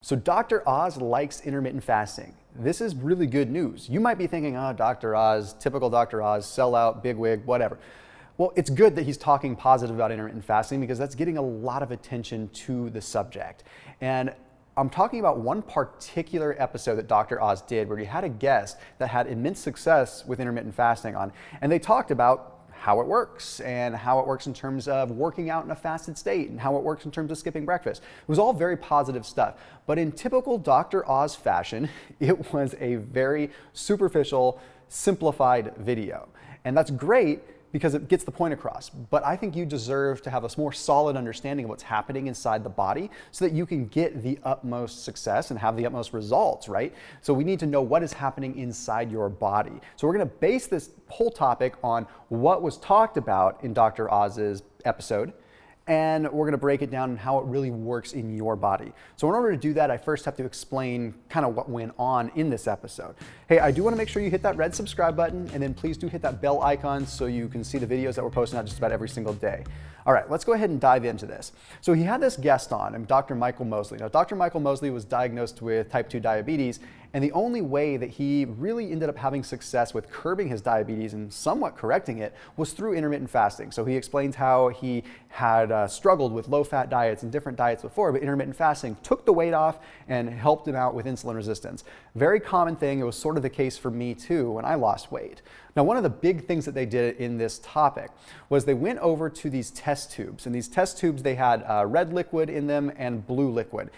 So Dr. Oz likes intermittent fasting. This is really good news. You might be thinking, oh, Dr. Oz, typical Dr. Oz, sellout, bigwig, whatever. Well, it's good that he's talking positive about intermittent fasting because that's getting a lot of attention to the subject. And I'm talking about one particular episode that Dr. Oz did where he had a guest that had immense success with intermittent fasting on, and they talked about how it works and how it works in terms of working out in a fasted state and how it works in terms of skipping breakfast. It was all very positive stuff. But in typical Dr. Oz fashion, it was a very superficial, simplified video. And that's great because it gets the point across. But I think you deserve to have a more solid understanding of what's happening inside the body so that you can get the utmost success and have the utmost results, right? So we need to know what is happening inside your body. So we're gonna base this whole topic on what was talked about in Dr. Oz's episode, and we're gonna break it down and how it really works in your body. So in order to do that, I first have to explain kind of what went on in this episode. Hey, I do wanna make sure you hit that red subscribe button, and then please do hit that bell icon so you can see the videos that we're posting out just about every single day. All right, let's go ahead and dive into this. So he had this guest on, Dr. Michael Mosley. Now, Dr. Michael Mosley was diagnosed with type 2 diabetes, and the only way that he really ended up having success with curbing his diabetes and somewhat correcting it was through intermittent fasting. So he explains how he had struggled with low-fat diets and different diets before, but intermittent fasting took the weight off and helped him out with insulin resistance. Very common thing. It was sort of the case for me too when I lost weight. Now, one of the big things that they did in this topic was they went over to these test tubes. And these test tubes, they had red liquid in them and blue liquid.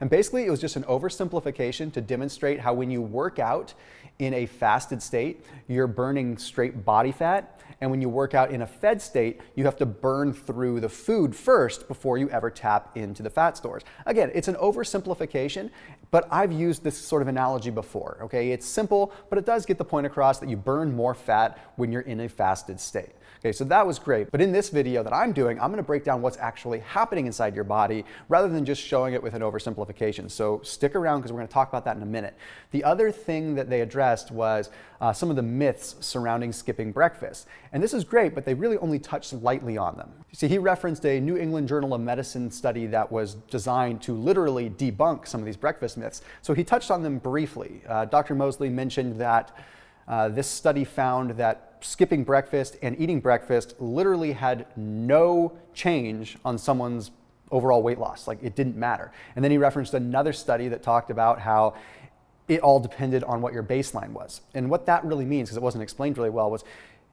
And basically, it was just an oversimplification to demonstrate how when you work out in a fasted state, you're burning straight body fat. And when you work out in a fed state, you have to burn through the food first before you ever tap into the fat stores. Again, it's an oversimplification, but I've used this sort of analogy before, okay? It's simple, but it does get the point across that you burn more fat when you're in a fasted state. Okay, so that was great. But in this video that I'm doing, I'm gonna break down what's actually happening inside your body rather than just showing it with an oversimplification. So stick around because we're gonna talk about that in a minute. The other thing that they addressed was some of the myths surrounding skipping breakfast. And this is great, but they really only touched lightly on them. See, he referenced a New England Journal of Medicine study that was designed to literally debunk some of these breakfast myths. So he touched on them briefly. Dr. Mosley mentioned that this study found that skipping breakfast and eating breakfast literally had no change on someone's overall weight loss. Like, it didn't matter. And then he referenced another study that talked about how it all depended on what your baseline was. And what that really means, because it wasn't explained really well, was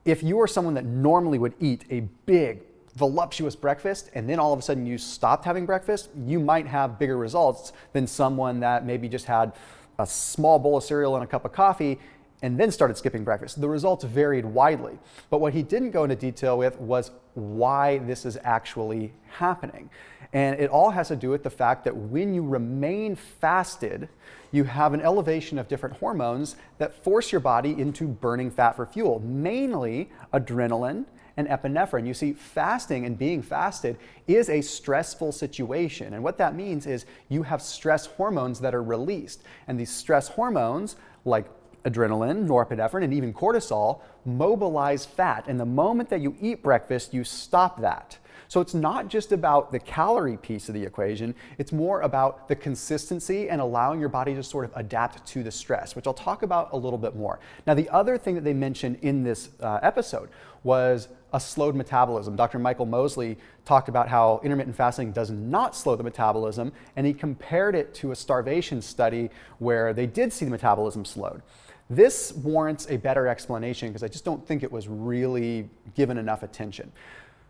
if you are someone that normally would eat a big, voluptuous breakfast, and then all of a sudden you stopped having breakfast, you might have bigger results than someone that maybe just had a small bowl of cereal and a cup of coffee and then started skipping breakfast. The results varied widely. But what he didn't go into detail with was why this is actually happening. And it all has to do with the fact that when you remain fasted, you have an elevation of different hormones that force your body into burning fat for fuel, mainly adrenaline and epinephrine. You see, fasting and being fasted is a stressful situation. And what that means is you have stress hormones that are released. And these stress hormones, like adrenaline, norepinephrine, and even cortisol, mobilize fat. And the moment that you eat breakfast, you stop that. So it's not just about the calorie piece of the equation, it's more about the consistency and allowing your body to sort of adapt to the stress, which I'll talk about a little bit more. Now, the other thing that they mentioned in this episode was a slowed metabolism. Dr. Michael Mosley talked about how intermittent fasting does not slow the metabolism, and he compared it to a starvation study where they did see the metabolism slowed. This warrants a better explanation because I just don't think it was really given enough attention.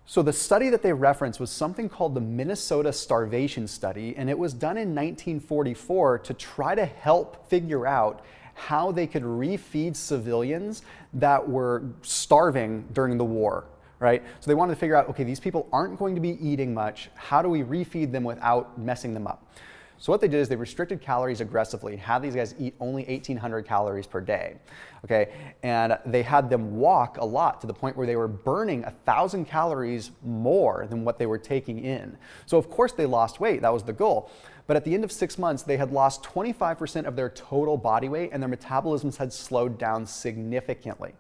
So the study that they referenced was something called the Minnesota Starvation Study, and it was done in 1944 to try to help figure out how they could refeed civilians that were starving during the war, right? So they wanted to figure out, okay, these people aren't going to be eating much. How do we refeed them without messing them up? So what they did is they restricted calories aggressively and had these guys eat only 1,800 calories per day, okay? And they had them walk a lot to the point where they were burning 1,000 calories more than what they were taking in. So of course they lost weight, that was the goal. But at the end of 6 months, they had lost 25% of their total body weight and their metabolisms had slowed down significantly.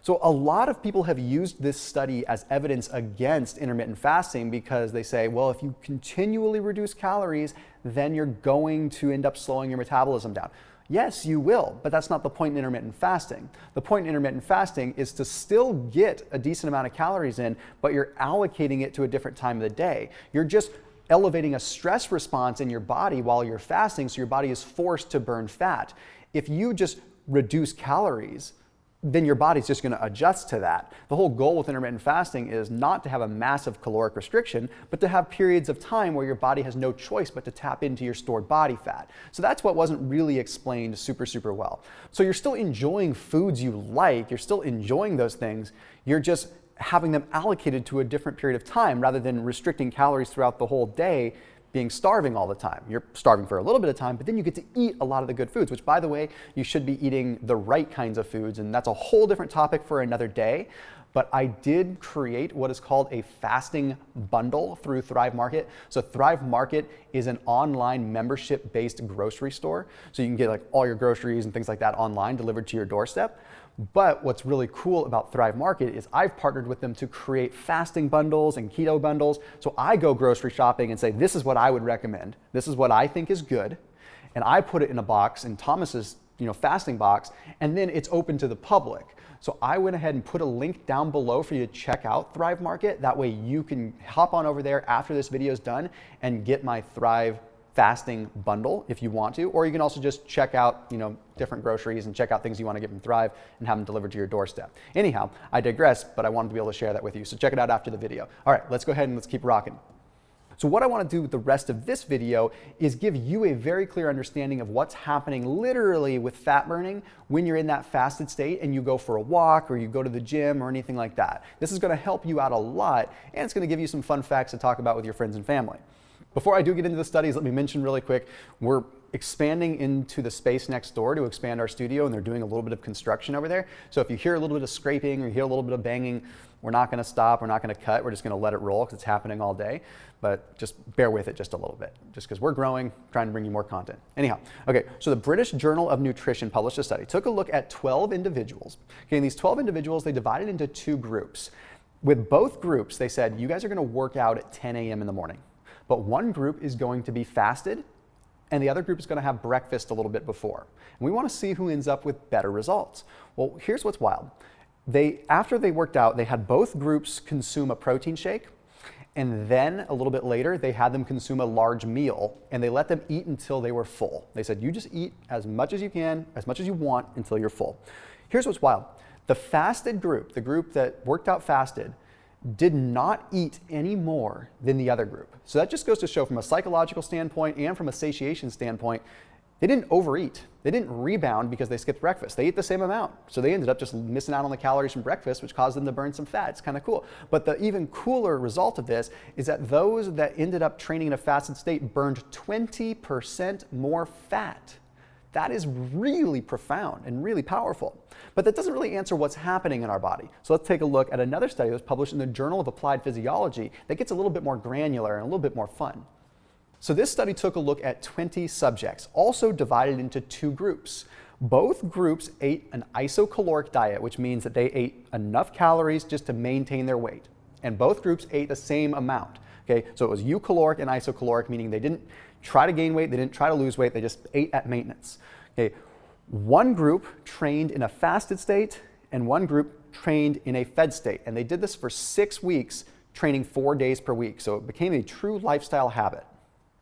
So a lot of people have used this study as evidence against intermittent fasting because they say, well, if you continually reduce calories, then you're going to end up slowing your metabolism down. Yes, you will, but that's not the point in intermittent fasting. The point in intermittent fasting is to still get a decent amount of calories in, but you're allocating it to a different time of the day. You're just elevating a stress response in your body while you're fasting, so your body is forced to burn fat. If you just reduce calories, then your body's just going to adjust to that. The whole goal with intermittent fasting is not to have a massive caloric restriction, but to have periods of time where your body has no choice but to tap into your stored body fat. So that's what wasn't really explained super well. So you're still enjoying foods you like, you're still enjoying those things, you're just having them allocated to a different period of time rather than restricting calories throughout the whole day, being starving all the time. You're starving for a little bit of time, but then you get to eat a lot of the good foods, which, by the way, you should be eating the right kinds of foods, and that's a whole different topic for another day. But I did create what is called a fasting bundle through Thrive Market. So Thrive Market is an online membership-based grocery store. So you can get like all your groceries and things like that online delivered to your doorstep. But what's really cool about Thrive Market is I've partnered with them to create fasting bundles and keto bundles. So I go grocery shopping and say, this is what I would recommend. This is what I think is good. And I put it in a box in Thomas's fasting box, and then it's open to the public. So I went ahead and put a link down below for you to check out Thrive Market. That way you can hop on over there after this video is done and get my Thrive fasting bundle if you want to, or you can also just check out different groceries and check out things you want to get from Thrive and have them delivered to your doorstep. Anyhow, I digress, but I wanted to be able to share that with you, so check it out after the video. All right, let's go ahead and let's keep rocking. So what I want to do with the rest of this video is give you a very clear understanding of what's happening literally with fat burning when you're in that fasted state and you go for a walk or you go to the gym or anything like that. This is going to help you out a lot, and it's going to give you some fun facts to talk about with your friends and family. Before I do get into the studies, let me mention really quick, we're expanding into the space next door to expand our studio, and they're doing a little bit of construction over there. So if you hear a little bit of scraping or you hear a little bit of banging, we're not going to stop, we're not going to cut, we're just going to let it roll because it's happening all day. But just bear with it just a little bit, just because we're growing, trying to bring you more content. Anyhow, okay, so the British Journal of Nutrition published a study, took a look at 12 individuals. Okay, and these 12 individuals, they divided into two groups. With both groups, they said, you guys are going to work out at 10 a.m. in the morning. But one group is going to be fasted, and the other group is going to have breakfast a little bit before. And we want to see who ends up with better results. Well, here's what's wild. After they worked out, they had both groups consume a protein shake, and then a little bit later, they had them consume a large meal, and they let them eat until they were full. They said, you just eat as much as you can, as much as you want, until you're full. Here's what's wild. The fasted group, the group that worked out fasted, did not eat any more than the other group. So that just goes to show from a psychological standpoint and from a satiation standpoint, they didn't overeat. They didn't rebound because they skipped breakfast. They ate the same amount. So they ended up just missing out on the calories from breakfast, which caused them to burn some fat. It's kind of cool. But the even cooler result of this is that those that ended up training in a fasted state burned 20% more fat. That is really profound and really powerful. But that doesn't really answer what's happening in our body. So let's take a look at another study that was published in the Journal of Applied Physiology that gets a little bit more granular and a little bit more fun. So this study took a look at 20 subjects, also divided into two groups. Both groups ate an isocaloric diet, which means that they ate enough calories just to maintain their weight. And both groups ate the same amount. Okay, so it was eucaloric and isocaloric, meaning they didn't try to gain weight, they didn't try to lose weight, they just ate at maintenance. Okay, one group trained in a fasted state and one group trained in a fed state. And they did this for 6 weeks, training 4 days per week. So it became a true lifestyle habit.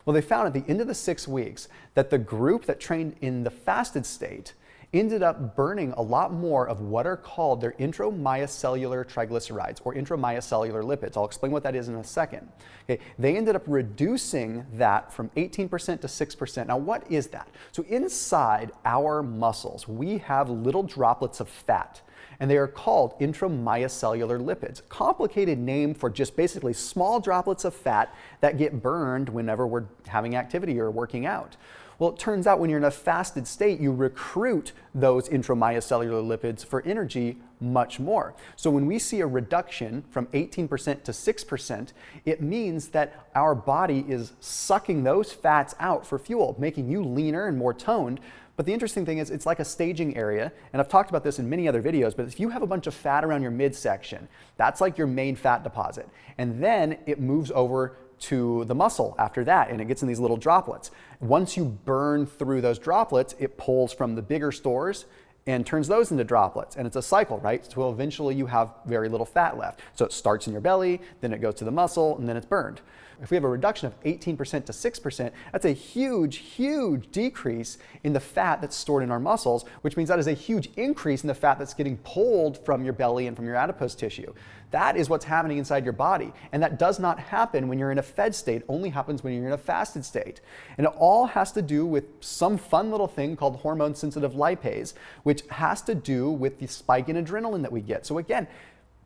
Well, they found at the end of the 6 weeks that the group that trained in the fasted state ended up burning a lot more of what are called their intramyocellular triglycerides or intramyocellular lipids. I'll explain what that is in a second. Okay, they ended up reducing that from 18% to 6%. Now, what is that? So inside our muscles, we have little droplets of fat, and they are called intramyocellular lipids. Complicated name for just basically small droplets of fat that get burned whenever we're having activity or working out. Well, it turns out when you're in a fasted state, you recruit those intramyocellular lipids for energy much more. So when we see a reduction from 18% to 6%, it means that our body is sucking those fats out for fuel, making you leaner and more toned. But the interesting thing is it's like a staging area, and I've talked about this in many other videos, but if you have a bunch of fat around your midsection, that's like your main fat deposit. And then it moves over to the muscle after that, and it gets in these little droplets. Once you burn through those droplets, it pulls from the bigger stores and turns those into droplets. And it's a cycle, right? So eventually you have very little fat left. So it starts in your belly, then it goes to the muscle, and then it's burned. If we have a reduction of 18% to 6%, that's a huge, huge decrease in the fat that's stored in our muscles, which means that is a huge increase in the fat that's getting pulled from your belly and from your adipose tissue. That is what's happening inside your body. And that does not happen when you're in a fed state, it only happens when you're in a fasted state. And it all has to do with some fun little thing called hormone-sensitive lipase, which has to do with the spike in adrenaline that we get. So again,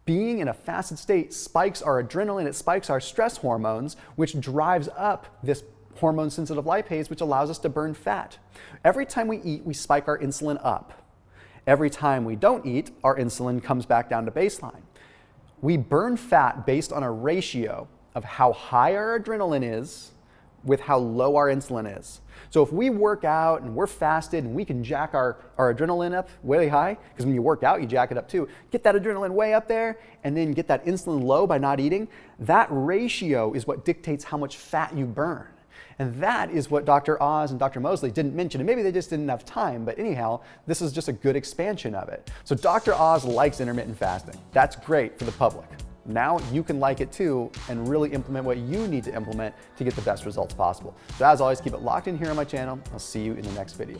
being in a fasted state spikes our adrenaline, it spikes our stress hormones, which drives up this hormone-sensitive lipase, which allows us to burn fat. Every time we eat, we spike our insulin up. Every time we don't eat, our insulin comes back down to baseline. We burn fat based on a ratio of how high our adrenaline is with how low our insulin is. So if we work out and we're fasted and we can jack our adrenaline up way high, because when you work out, you jack it up too, get that adrenaline way up there and then get that insulin low by not eating, that ratio is what dictates how much fat you burn. And that is what Dr. Oz and Dr. Mosley didn't mention, and maybe they just didn't have time, but anyhow, this is just a good expansion of it. So Dr. Oz likes intermittent fasting. That's great for the public. Now you can like it too and really implement what you need to implement to get the best results possible. So as always, keep it locked in here on my channel. I'll see you in the next video.